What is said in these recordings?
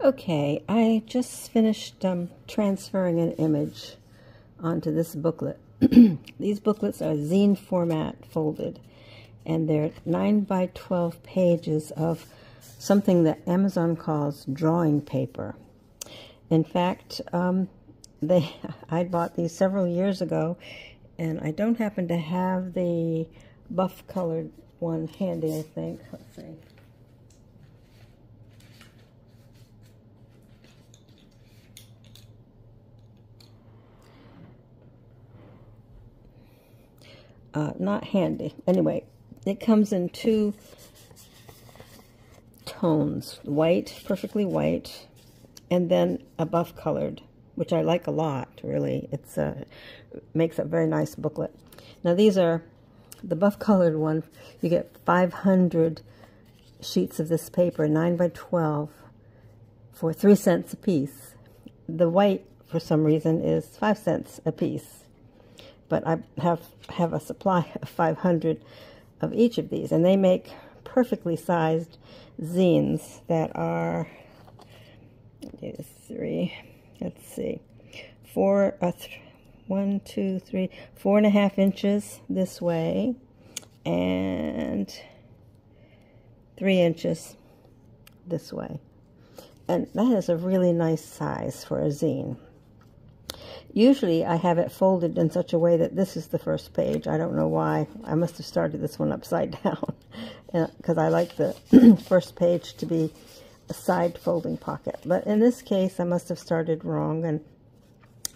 Okay, I just finished transferring an image onto this booklet. These booklets are zine format folded, and they're 9 by 12 pages of something that Amazon calls drawing paper. In fact, I bought these several years ago, and I don't happen to have the buff colored one handy, I think. Let's see. Not handy. Anyway, it comes in two tones, white, perfectly white, and then a buff colored, which I like a lot, really. It's makes a very nice booklet. Now these are the buff colored one. You get 500 sheets of this paper, 9 by 12, for 3 cents a piece. The white, for some reason, is 5 cents a piece. But I have a supply of 500 of each of these, and they make perfectly sized zines that are 4.5 inches this way and 3 inches this way, and that is a really nice size for a zine. Usually I have it folded in such a way that this is the first page. I don't know why. I must have started this one upside down because I like the first page to be a side folding pocket. But in this case, I must have started wrong, and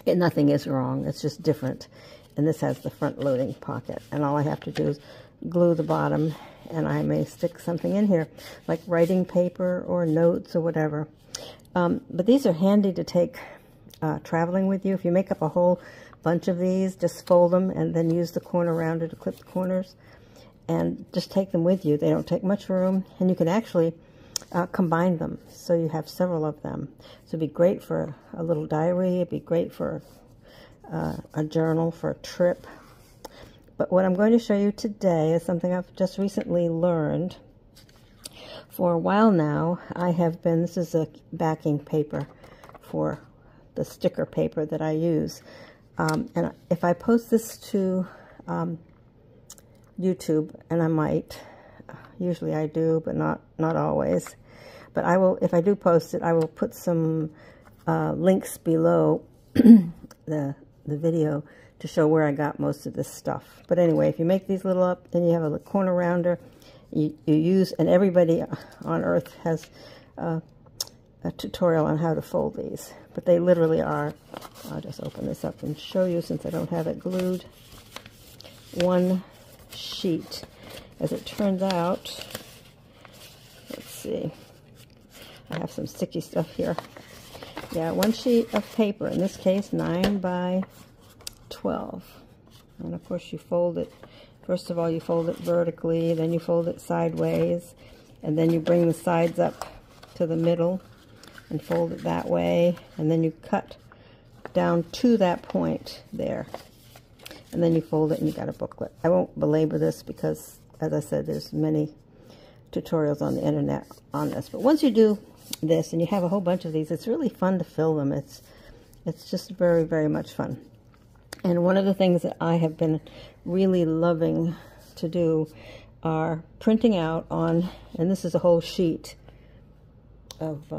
nothing is wrong. It's just different. And this has the front loading pocket. And all I have to do is glue the bottom, and I may stick something in here, like writing paper or notes or whatever. But these are handy to take traveling with you. If you make up a whole bunch of these, just fold them and then use the corner rounder to clip the corners and just take them with you. They don't take much room, and you can actually combine them so you have several of them. So it'd be great for a little diary. It'd be great for a journal, for a trip. But what I'm going to show you today is something I've just recently learned. For a while now, this is a backing paper for the sticker paper that I use. And if I post this to YouTube, and I might, usually I do, but not always. But I will, if I do post it, I will put some links below the video to show where I got most of this stuff. But anyway, if you make these little up, then you have a corner rounder. You use, and everybody on earth has a tutorial on how to fold these. But they literally are, I'll just open this up and show you since I don't have it glued, one sheet. As it turns out, let's see, I have some sticky stuff here. Yeah, one sheet of paper, in this case 9 by 12. And of course you fold it, first of all you fold it vertically, then you fold it sideways, and then you bring the sides up to the middle and fold it that way, and then you cut down to that point there, and then you fold it and you got a booklet. I won't belabor this because, as I said, there's many tutorials on the internet on this. But once you do this and you have a whole bunch of these, it's really fun to fill them. It's just very, very much fun. And one of the things that I have been really loving to do are printing out on, and this is a whole sheet of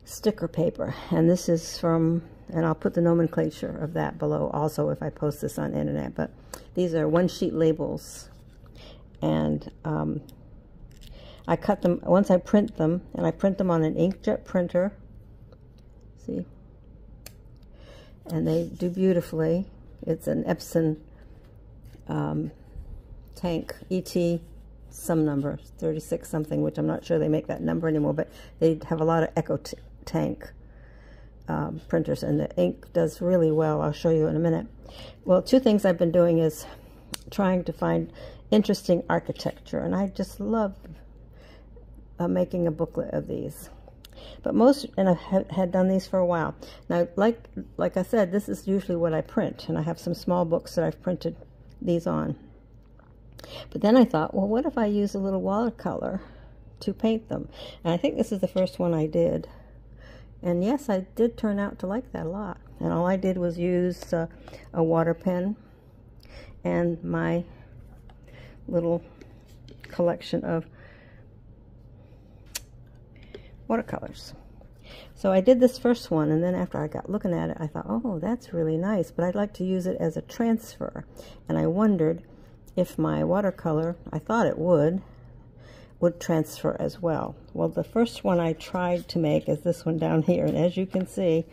sticker paper, and this is from, and I'll put the nomenclature of that below also if I post this on the internet, but these are one sheet labels, and I cut them, once I print them, and I print them on an inkjet printer, see, and they do beautifully. It's an Epson tank, ET some number, 36 something, which I'm not sure they make that number anymore, but they have a lot of Echo tank printers, and the ink does really well. I'll show you in a minute. Well, two things I've been doing is trying to find interesting architecture, and I just love making a booklet of these. But and I've had done these for a while. Now, like I said, this is usually what I print, and I have some small books that I've printed these on. But then I thought, well, what if I use a little watercolor to paint them. And I think this is the first one I did. And yes, I did turn out to like that a lot. And all I did was use a water pen and my little collection of watercolors. So I did this first one, and then after I got looking at it, I thought, oh, that's really nice, but I'd like to use it as a transfer. And I wondered if my watercolor, I thought it would transfer as well. Well, the first one I tried to make is this one down here, and as you can see,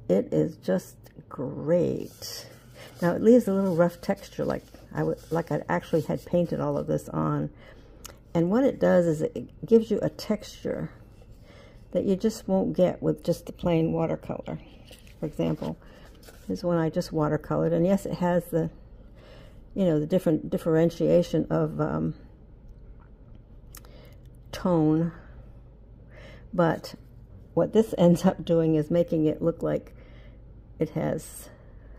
it is just great. Now it leaves a little rough texture, like I actually had painted all of this on. And what it does is it gives you a texture that you just won't get with just the plain watercolor. For example, here's one I just watercolored, and yes, it has the, you know, the different differentiation of tone, but what this ends up doing is making it look like it has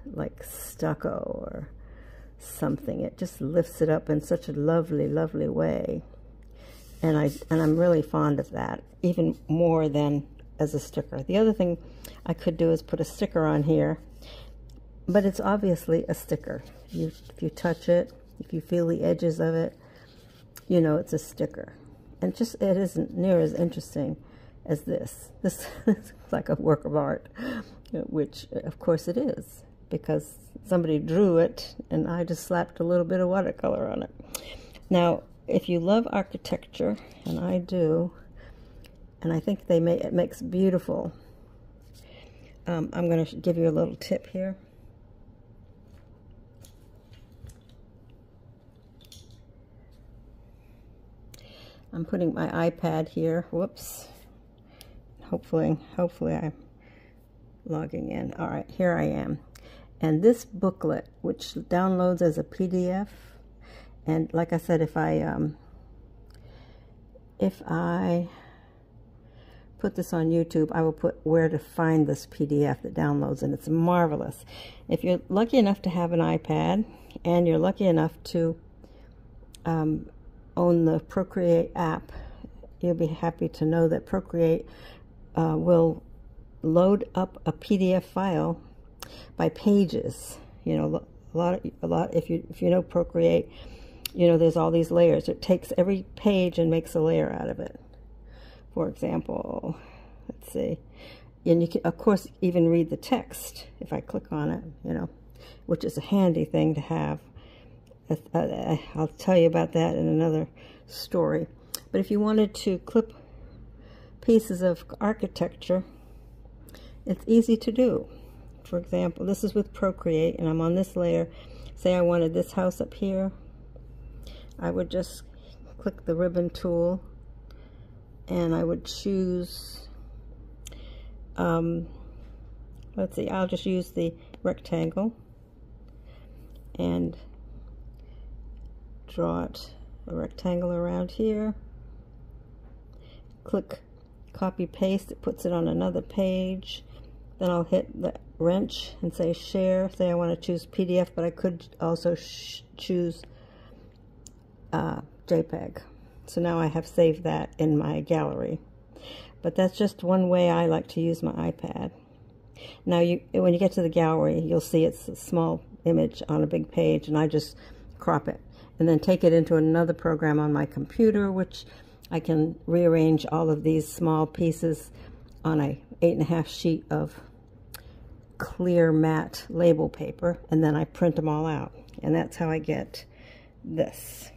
like stucco or something. It just lifts it up in such a lovely, lovely way. And I'm really fond of that, even more than as a sticker. The other thing I could do is put a sticker on here, but it's obviously a sticker. If you touch it, if you feel the edges of it, you know it's a sticker. And just, it isn't near as interesting as this. This is like a work of art, which of course it is, because somebody drew it and I just slapped a little bit of watercolor on it. Now, if you love architecture, and I do, and I think it makes beautiful, I'm going to give you a little tip here. I'm putting my iPad here. Whoops. Hopefully I'm logging in. All right, here I am. And this booklet, which downloads as a PDF, and like I said, if I put this on YouTube, I will put where to find this PDF that downloads, and it's marvelous. If you're lucky enough to have an iPad, and you're lucky enough to own the Procreate app, you'll be happy to know that Procreate will load up a PDF file by pages. You know, a lot. If you know Procreate, you know there's all these layers. It takes every page and makes a layer out of it. For example, let's see, and you can of course even read the text if I click on it. You know, which is a handy thing to have. I'll tell you about that in another story. But if you wanted to clip pieces of architecture, it's easy to do. For example, this is with Procreate, and I'm on this layer. Say I wanted this house up here. I would just click the ribbon tool, and I would choose, let's see, I'll just use the rectangle and draw it a rectangle around here. Click copy paste, it puts it on another page. Then I'll hit the wrench and say share. Say I want to choose PDF, but I could also choose JPEG. So now I have saved that in my gallery. But that's just one way I like to use my iPad. Now when you get to the gallery, you'll see it's a small image on a big page, and I just crop it and then take it into another program on my computer, which I can rearrange all of these small pieces on a 8.5 sheet of clear matte label paper, and then I print them all out, and that's how I get this.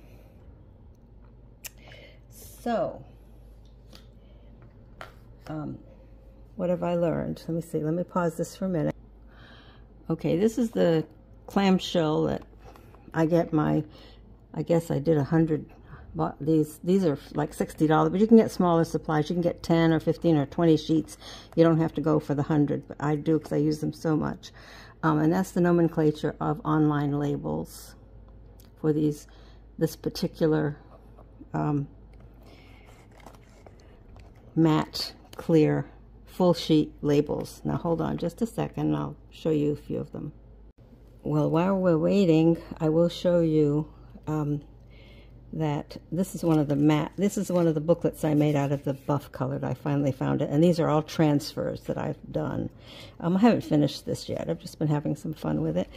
So what have I learned? Let me see, let me pause this for a minute. Okay, this is the clamshell that I get my, I guess I did 100. Bought these are like $60, but you can get smaller supplies. You can get 10 or 15 or 20 sheets. You don't have to go for the 100, but I do because I use them so much. And that's the nomenclature of online labels for this particular matte, clear, full sheet labels. Now hold on just a second, and I'll show you a few of them. Well, while we're waiting, I will show you that this is one of the booklets I made out of the buff colored. I finally found it, and these are all transfers that I've done. I haven't finished this yet. I've just been having some fun with it.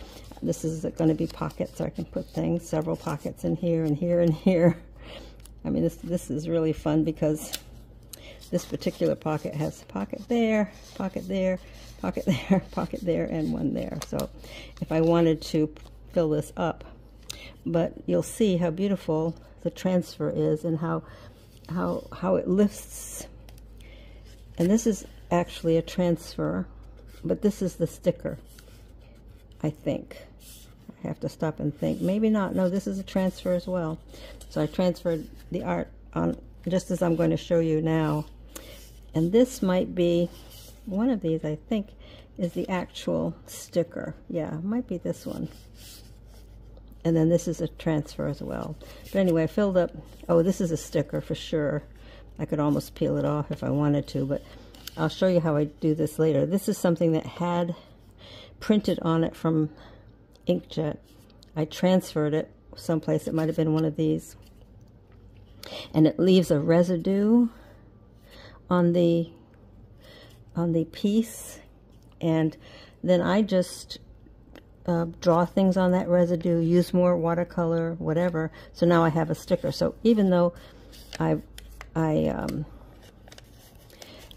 This is going to be pockets, so I can put things, several pockets in here and here and here. I mean, this is really fun because this particular pocket has a pocket there, pocket there, pocket there, pocket there, and one there. So if I wanted to fill this up, but you'll see how beautiful the transfer is and how it lifts. And this is actually a transfer, but this is the sticker, I think. I have to stop and think. Maybe not. No, this is a transfer as well. So I transferred the art on just as I'm going to show you now. And this might be one of these, I think, is the actual sticker. Yeah, it might be this one. And then this is a transfer as well. But anyway, I filled up, oh, this is a sticker for sure. I could almost peel it off if I wanted to, but I'll show you how I do this later. This is something that had printed on it from inkjet. I transferred it someplace. It might have been one of these. And it leaves a residue on the piece. And then I just draw things on that residue, use more watercolor, whatever. So now I have a sticker. So even though I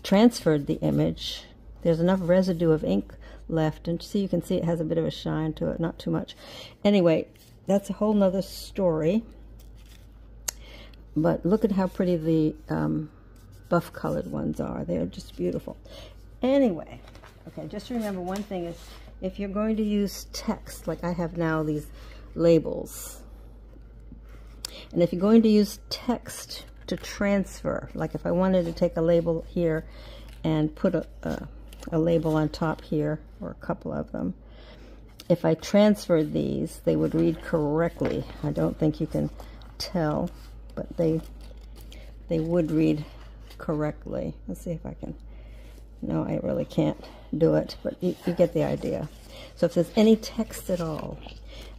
transferred the image, there's enough residue of ink left, and see, you can see it has a bit of a shine to it, not too much. Anyway, that's a whole nother story. But look at how pretty the buff colored ones are. They're just beautiful. Anyway, okay, just remember one thing is, if you're going to use text, like I have now these labels, and if you're going to use text to transfer, like if I wanted to take a label here and put a label on top here, or a couple of them, if I transferred these, they would read correctly. I don't think you can tell, but they would read correctly. Let's see if I can. No, I really can't do it, but you get the idea. So if there's any text at all,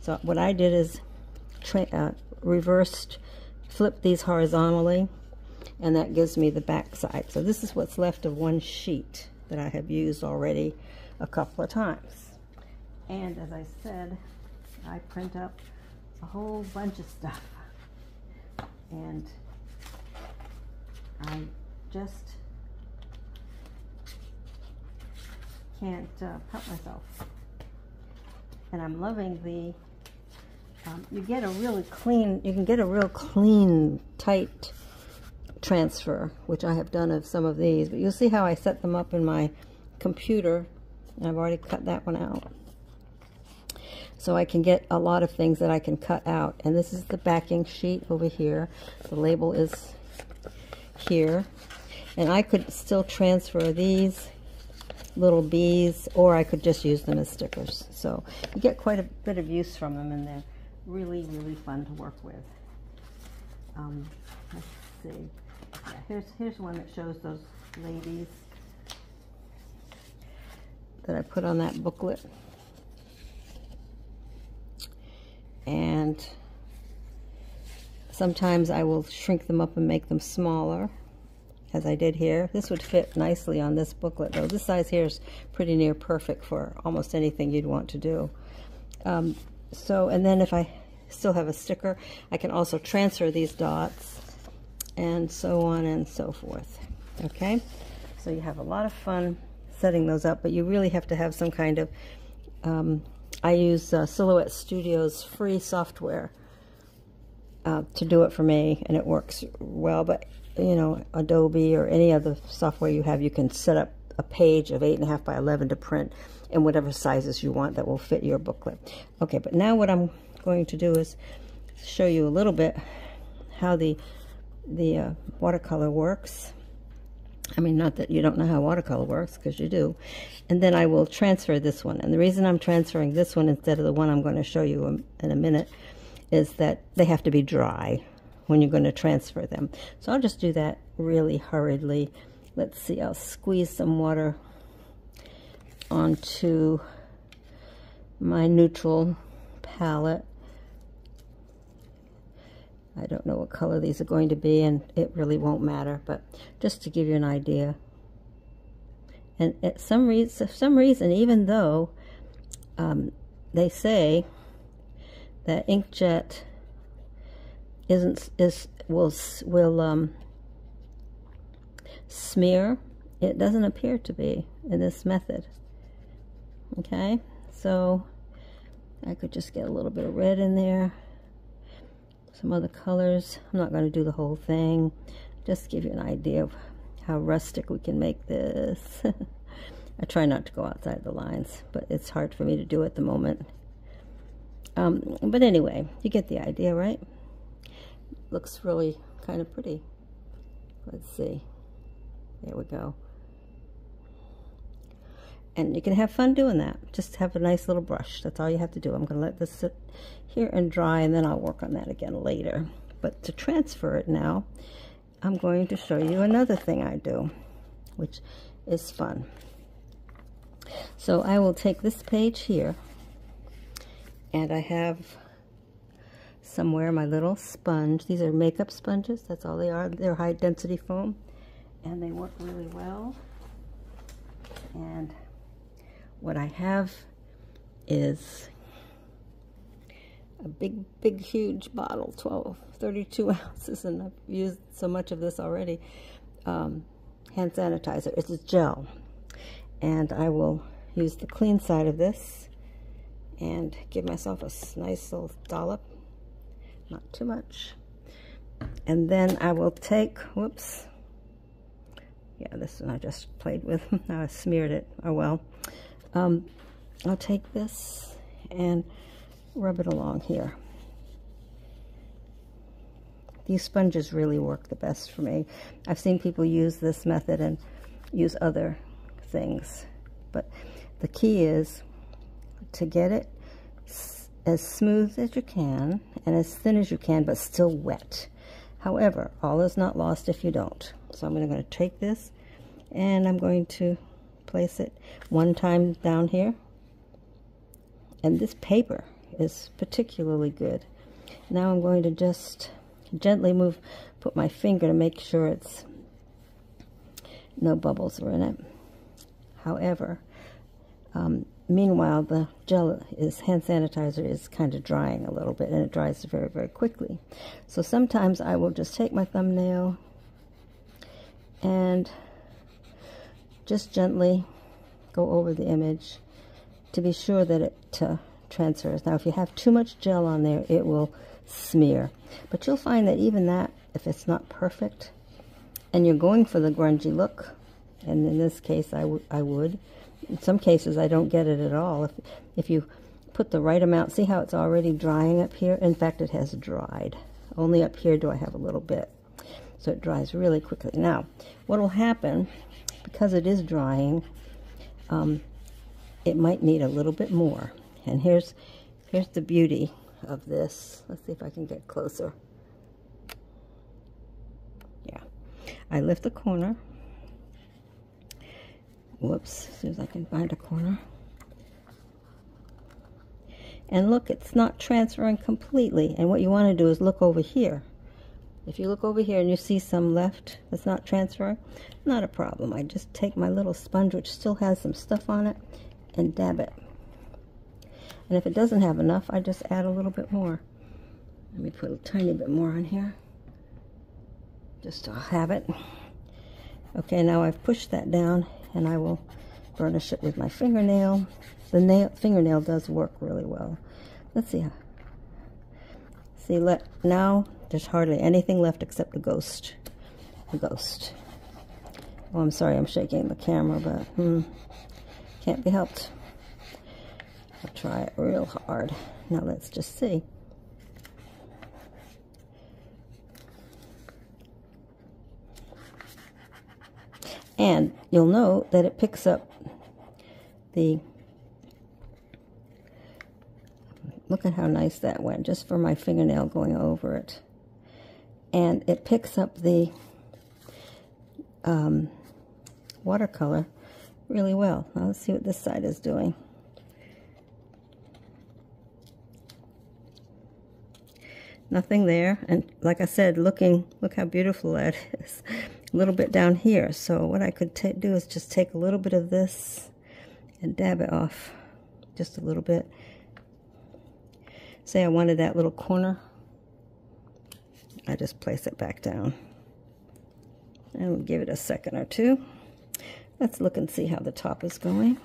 so what I did is flip these horizontally, and that gives me the back side. So this is what's left of one sheet that I have used already a couple of times. And as I said, I print up a whole bunch of stuff, and I just can't help myself. And I'm loving the you can get a real clean, tight transfer, which I have done of some of these, but you'll see how I set them up in my computer, and I've already cut that one out. So I can get a lot of things that I can cut out. And this is the backing sheet over here. The label is here. And I could still transfer these little bees, or I could just use them as stickers. So you get quite a bit of use from them, and they're really, really fun to work with. Let's see. Yeah, here's one that shows those ladies that I put on that booklet. And sometimes I will shrink them up and make them smaller, as I did here. This would fit nicely on this booklet, though. This size here is pretty near perfect for almost anything you'd want to do. And then if I still have a sticker, I can also transfer these dots, and so on and so forth. Okay? So you have a lot of fun setting those up, but you really have to have some kind of, I use Silhouette Studio's free software to do it for me, and it works well. But you know, Adobe or any other software you have, you can set up a page of 8.5 by 11 to print in whatever sizes you want that will fit your booklet. Okay, but now what I'm going to do is show you a little bit how the watercolor works. I mean, not that you don't know how watercolor works, because you do. And then I will transfer this one. And the reason I'm transferring this one instead of the one I'm going to show you in a minute is that they have to be dry when you're going to transfer them. So I'll just do that really hurriedly. Let's see, I'll squeeze some water onto my neutral palette. I don't know what color these are going to be, and it really won't matter, but just to give you an idea. And for some reason, even though they say that inkjet will smear, it doesn't appear to be in this method. Okay, so I could just get a little bit of red in there, some other colors. I'm not going to do the whole thing, just give you an idea of how rustic we can make this. I try not to go outside the lines, but it's hard for me to do at the moment. But anyway, you get the idea, right? Looks really kind of pretty. Let's see. There we go. And you can have fun doing that. Just have a nice little brush. That's all you have to do. I'm going to let this sit here and dry, and then I'll work on that again later. But to transfer it now, I'm going to show you another thing I do, which is fun. So I will take this page here, and I have somewhere my little sponge. These are makeup sponges. That's all they are. They're high density foam, and they work really well. And what I have is a big, huge bottle, 32 ounces, and I've used so much of this already. Hand sanitizer. It's a gel. And I will use the clean side of this and give myself a nice little dollop. Not too much. And then I will take, whoops. Yeah, this one I just played with. Now I smeared it. Oh well. I'll take this and rub it along here. These sponges really work the best for me. I've seen people use this method and use other things, but the key is to get it as smooth as you can and as thin as you can, but still wet. However, all is not lost if you don't. So I'm going to take this and I'm going to place it one time down here. And this paper is particularly good. Now I'm going to just gently put my finger to make sure it's no bubbles are in it. However, meanwhile, the hand sanitizer is kind of drying a little bit, and it dries very, very quickly. So sometimes I will just take my thumbnail and just gently go over the image to be sure that it transfers. Now, if you have too much gel on there, it will smear. But you'll find that even that, if it's not perfect, and you're going for the grungy look, and in this case I would. In some cases I don't get it at all. If you put the right amount, see how it's already drying up here? In fact, it has dried. Only up here do I have a little bit. So it dries really quickly. Now, what will happen, because it is drying, it might need a little bit more. And here's the beauty of this. Let's see if I can get closer. Yeah. I lift the corner. Whoops, as soon as I can find a corner. And look, it's not transferring completely. And what you want to do is look over here. If you look over here and you see some left that's not transferring, not a problem. I just take my little sponge, which still has some stuff on it, and dab it. And if it doesn't have enough, I just add a little bit more. Let me put a tiny bit more on here, just to have it. Okay, now I've pushed that down, and I will burnish it with my fingernail. The fingernail does work really well. Let's see. See, now there's hardly anything left except the ghost. The ghost. Oh, I'm sorry I'm shaking the camera, but can't be helped. I'll try it real hard. Now let's just see. And you'll note that it picks up the, look at how nice that went, just for my fingernail going over it. And it picks up the watercolor really well. Now let's see what this side is doing. nothing there. And like I said, look how beautiful that is. A little bit down here. So what I could do is just take a little bit of this and dab it off just a little bit. Say I wanted that little corner. I just place it back down. And we'll give it a second or two. Let's look and see how the top is going.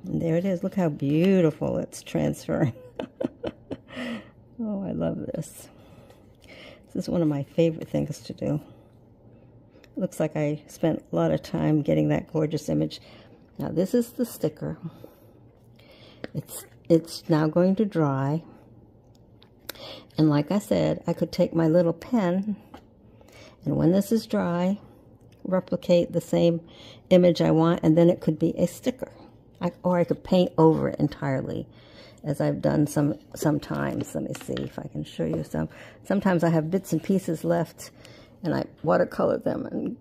And there it is. Look how beautiful it's transferring. Oh, I love this. This is one of my favorite things to do. It looks like I spent a lot of time getting that gorgeous image. Now this is the sticker. It's now going to dry. And like I said, I could take my little pen, and when this is dry, replicate the same image I want, and then it could be a sticker. Or I could paint over it entirely, as I've done sometimes. Let me see if I can show you some. Sometimes I have bits and pieces left, and I watercolor them. And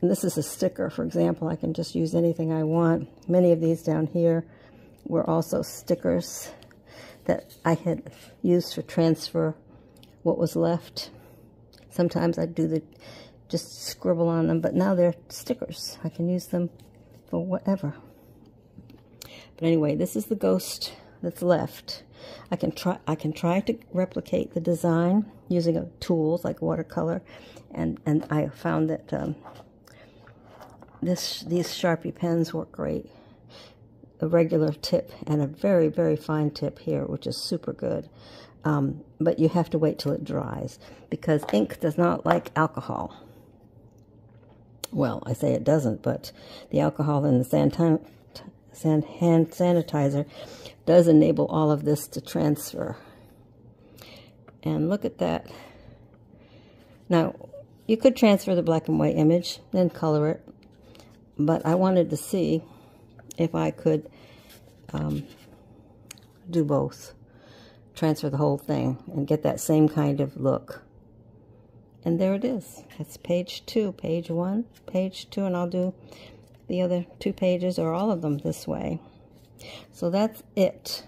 this is a sticker, for example. I can just use anything I want. Many of these down here were also stickers that I had used to transfer what was left. Sometimes I'd just scribble on them, but now they're stickers. I can use them for whatever. But anyway, this is the ghost that's left. I can try to replicate the design using tools like watercolor, and I found that these Sharpie pens work great. A regular tip and a very, very fine tip here, which is super good. But you have to wait till it dries, because ink does not like alcohol. Well, I say it doesn't, but the alcohol in the hand sanitizer does enable all of this to transfer. And look at that. Now, you could transfer the black and white image, then color it, but I wanted to see if I could do both. Transfer the whole thing and get that same kind of look. And there it is. That's page 2, page 1, page 2, and I'll do the other 2 pages or all of them this way. So that's it.